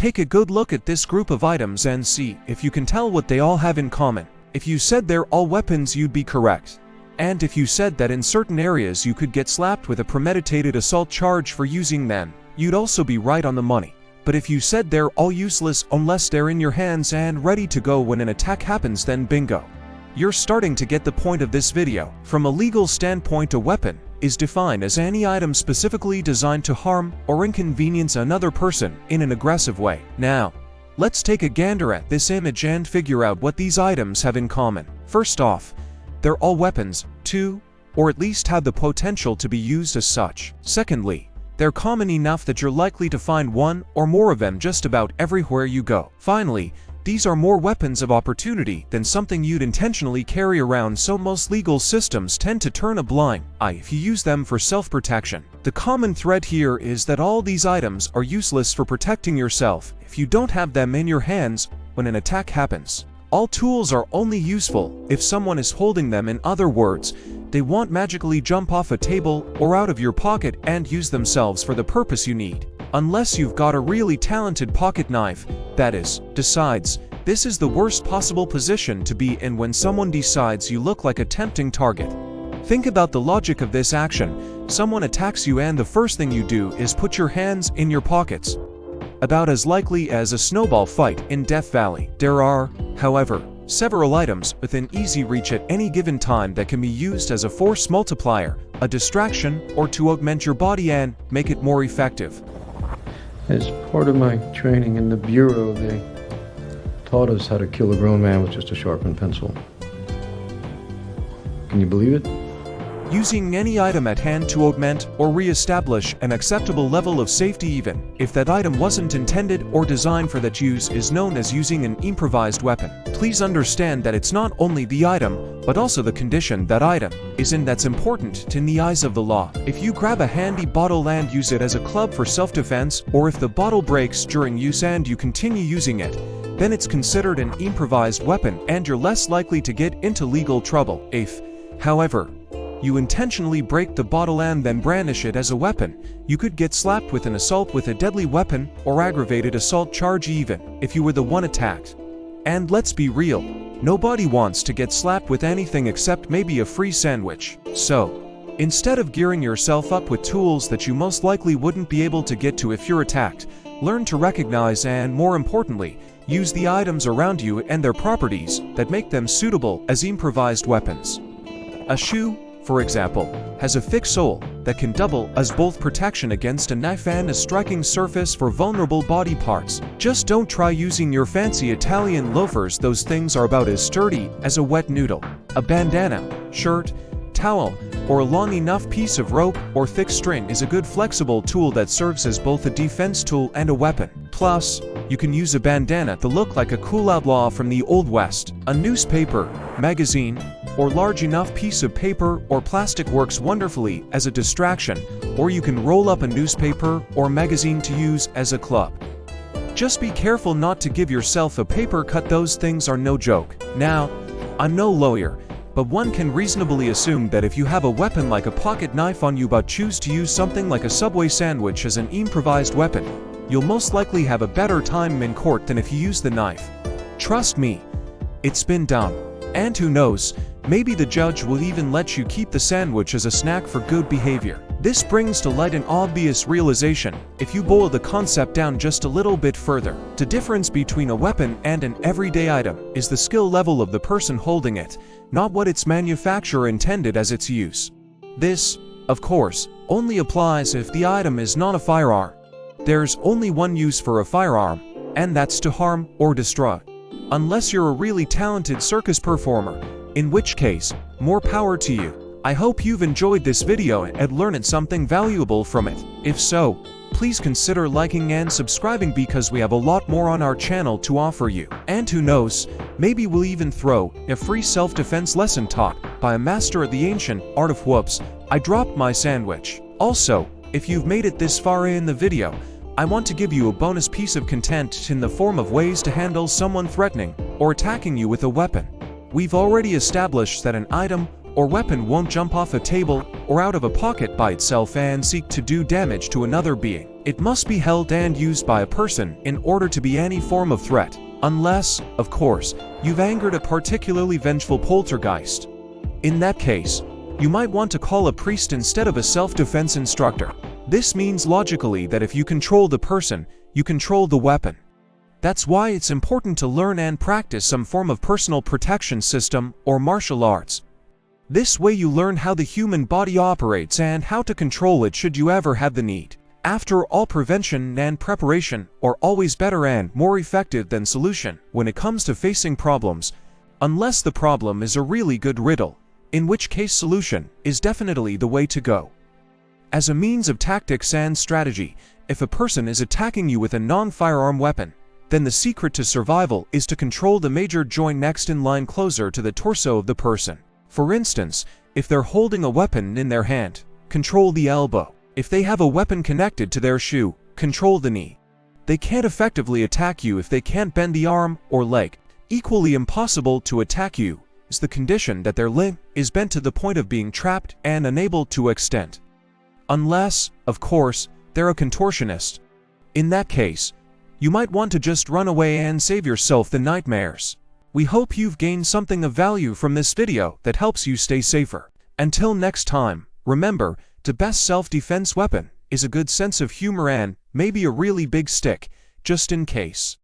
Take a good look at this group of items and see if you can tell what they all have in common. If you said they're all weapons, you'd be correct. And if you said that in certain areas you could get slapped with a premeditated assault charge for using them, you'd also be right on the money. But if you said they're all useless unless they're in your hands and ready to go when an attack happens, then bingo. You're starting to get the point of this video. From a legal standpoint, a weapon is defined as any item specifically designed to harm or inconvenience another person in an aggressive way. Now, let's take a gander at this image and figure out what these items have in common. First off, they're all weapons, too, or at least have the potential to be used as such. Secondly, they're common enough that you're likely to find one or more of them just about everywhere you go. Finally, these are more weapons of opportunity than something you'd intentionally carry around, so most legal systems tend to turn a blind eye if you use them for self-protection. The common thread here is that all these items are useless for protecting yourself if you don't have them in your hands when an attack happens. All tools are only useful if someone is holding them. In other words, they won't magically jump off a table or out of your pocket and use themselves for the purpose you need. Unless you've got a really talented pocket knife, that is. Besides, this is the worst possible position to be in when someone decides you look like a tempting target. Think about the logic of this action. Someone attacks you and the first thing you do is put your hands in your pockets. About as likely as a snowball fight in Death Valley. There are, however, several items within easy reach at any given time that can be used as a force multiplier, a distraction, or to augment your body and make it more effective. As part of my training in the Bureau, they taught us how to kill a grown man with just a sharpened pencil. Can you believe it? Using any item at hand to augment or re-establish an acceptable level of safety even if that item wasn't intended or designed for that use is known as using an improvised weapon. Please understand that it's not only the item, but also the condition that item is in that's important in the eyes of the law. If you grab a handy bottle and use it as a club for self-defense, or if the bottle breaks during use and you continue using it, then it's considered an improvised weapon and you're less likely to get into legal trouble. If, however, you intentionally break the bottle and then brandish it as a weapon, you could get slapped with an assault with a deadly weapon or aggravated assault charge even if you were the one attacked. And let's be real, nobody wants to get slapped with anything except maybe a free sandwich. So, instead of gearing yourself up with tools that you most likely wouldn't be able to get to if you're attacked, learn to recognize and, more importantly, use the items around you and their properties that make them suitable as improvised weapons. A shoe, for example, has a thick sole that can double as both protection against a knife and a striking surface for vulnerable body parts. Just don't try using your fancy Italian loafers, those things are about as sturdy as a wet noodle. A bandana, shirt, towel, or a long enough piece of rope or thick string is a good flexible tool that serves as both a defense tool and a weapon. Plus, you can use a bandana to look like a cool outlaw from the Old West. A newspaper, magazine, or large enough piece of paper or plastic works wonderfully as a distraction, or you can roll up a newspaper or magazine to use as a club. Just be careful not to give yourself a paper cut, those things are no joke. Now, I'm no lawyer, but one can reasonably assume that if you have a weapon like a pocket knife on you but choose to use something like a Subway sandwich as an improvised weapon, you'll most likely have a better time in court than if you use the knife. Trust me, it's been done. And who knows, maybe the judge will even let you keep the sandwich as a snack for good behavior. This brings to light an obvious realization. If you boil the concept down just a little bit further, the difference between a weapon and an everyday item is the skill level of the person holding it, not what its manufacturer intended as its use. This, of course, only applies if the item is not a firearm. There's only one use for a firearm, and that's to harm or destroy. Unless you're a really talented circus performer, in which case, more power to you. I hope you've enjoyed this video and learned something valuable from it. If so, please consider liking and subscribing because we have a lot more on our channel to offer you. And who knows, maybe we'll even throw a free self-defense lesson taught by a master of the ancient art of whoops, I dropped my sandwich. Also, if you've made it this far in the video, I want to give you a bonus piece of content in the form of ways to handle someone threatening or attacking you with a weapon. We've already established that an item or weapon won't jump off a table or out of a pocket by itself and seek to do damage to another being. It must be held and used by a person in order to be any form of threat, unless, of course, you've angered a particularly vengeful poltergeist. In that case, you might want to call a priest instead of a self-defense instructor. This means logically that if you control the person, you control the weapon. That's why it's important to learn and practice some form of personal protection system or martial arts. This way you learn how the human body operates and how to control it should you ever have the need. After all, prevention and preparation are always better and more effective than solution when it comes to facing problems, unless the problem is a really good riddle, in which case solution is definitely the way to go. As a means of tactics and strategy, if a person is attacking you with a non-firearm weapon, then the secret to survival is to control the major joint next in line closer to the torso of the person. For instance, if they're holding a weapon in their hand, control the elbow. If they have a weapon connected to their shoe, control the knee. They can't effectively attack you if they can't bend the arm or leg. Equally impossible to attack you is the condition that their limb is bent to the point of being trapped and unable to extend. Unless, of course, they're a contortionist. In that case, you might want to just run away and save yourself the nightmares. We hope you've gained something of value from this video that helps you stay safer. Until next time, remember, the best self-defense weapon is a good sense of humor and maybe a really big stick, just in case.